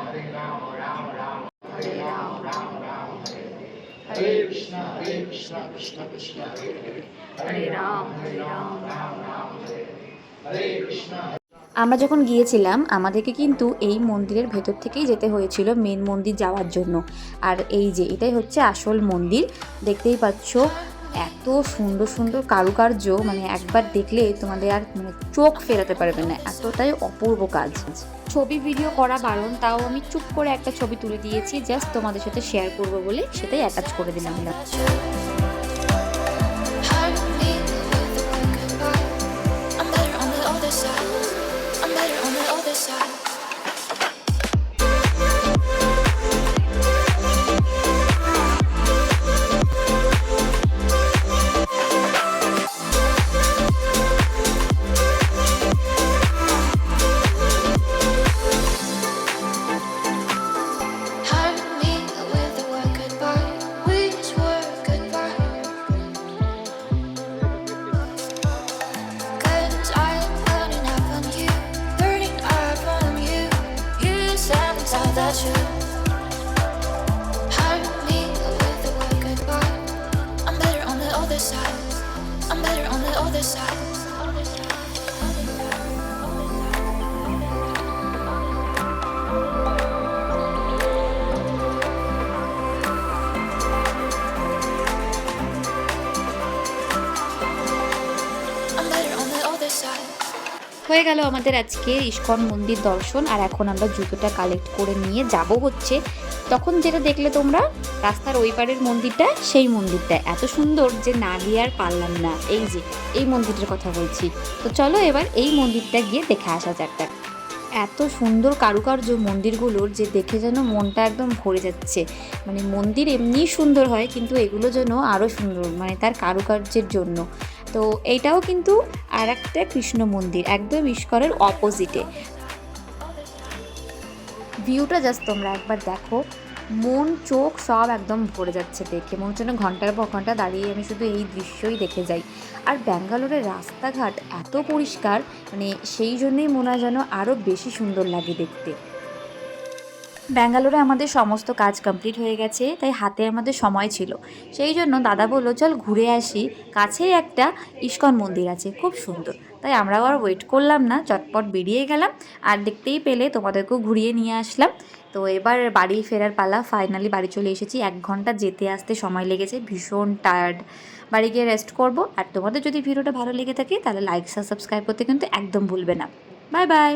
হরে রাম রাম রাম হরে হরে কৃষ্ণ কৃষ্ণ কৃষ্ণ হরে হরে রাম রাম রাম হরে হরে কৃষ্ণ। আমরা যখন গিয়েছিলাম আমাদেরকে কিন্তু এই মন্দিরের ভেতর থেকেই যেতে হয়েছিল মেন মন্দির যাওয়ার জন্য। আর এই যে এটাই হচ্ছে আসল মন্দির, দেখতেই পাচ্ছ এত সুন্দর সুন্দর কারুকার্য, মানে একবার দেখলে তোমাদের আর মানে চোখ ফেরাতে পারবে না, এতটাই অপূর্ব কাজ। ছবি ভিডিও করা বারণ, তাও আমি চুপ করে একটা ছবি তুলে দিয়েছি জাস্ট তোমাদের সাথে শেয়ার করবো বলে, সেটাই অ্যাটাচ করে দিলাম। হয়ে গেল আমাদের আজকে ইস্কন মন্দির দর্শন। আর এখন আমরা জুতোটা কালেক্ট করে নিয়ে যাব হচ্ছে, তখন যেটা দেখলে তোমরা রাস্তার ওই পারের মন্দিরটা, সেই মন্দিরটা এত সুন্দর যে না গিয়ে আর পারলাম না। এই যে এই মন্দিরটার কথা বলছি, তো চলো এবার এই মন্দিরটা গিয়ে দেখে আসা যাক। এত সুন্দর কারুকার্য মন্দিরগুলোর যে দেখে যেন মনটা একদম ভরে যাচ্ছে। মানে মন্দির এমনিই সুন্দর হয়, কিন্তু এগুলো যেন আরও সুন্দর, মানে তার কারুকার্যের জন্য। তো এইটাও কিন্তু আর একটা কৃষ্ণ মন্দির, একদম ইস্কনের অপোজিটে। ভিউটা জাস্ট তোমরা একবার দেখো, মন চোখ সব একদম ভরে যাচ্ছে দেখে, মনে হচ্ছে না ঘন্টার পর ঘন্টা দাঁড়িয়ে আমি শুধু এই দৃশ্যই দেখে যাই। আর ব্যাঙ্গালোরের রাস্তাঘাট এত পরিষ্কার, মানে সেই জন্যই মনে হয় যেন আরও বেশি সুন্দর লাগে দেখতে। ব্যাঙ্গালোরে আমাদের সমস্ত কাজ কমপ্লিট হয়ে গেছে, তাই হাতে আমাদের সময় ছিল, সেই জন্য দাদা বললো চল ঘুরে আসি, কাছেই একটা ইস্কন মন্দির আছে খুব সুন্দর। তাই আমরাও আর ওয়েট করলাম না, চটপট বেরিয়ে গেলাম। আর দেখতেই পেলে তোমাদেরকেও ঘুরিয়ে নিয়ে আসলাম। তো এবার বাড়ি ফেরার পালা, ফাইনালি বাড়ি চলে এসেছি। 1 ঘন্টা যেতে আসতে সময় লেগেছে, ভীষণ টায়ার্ড। বাড়ি গিয়ে রেস্ট করব। আর তোমাদের যদি ভিডিওটা ভালো লেগে থাকে তাহলে লাইক সাবস্ক্রাইব করতে কিন্তু একদম ভুলবে না। Bye bye.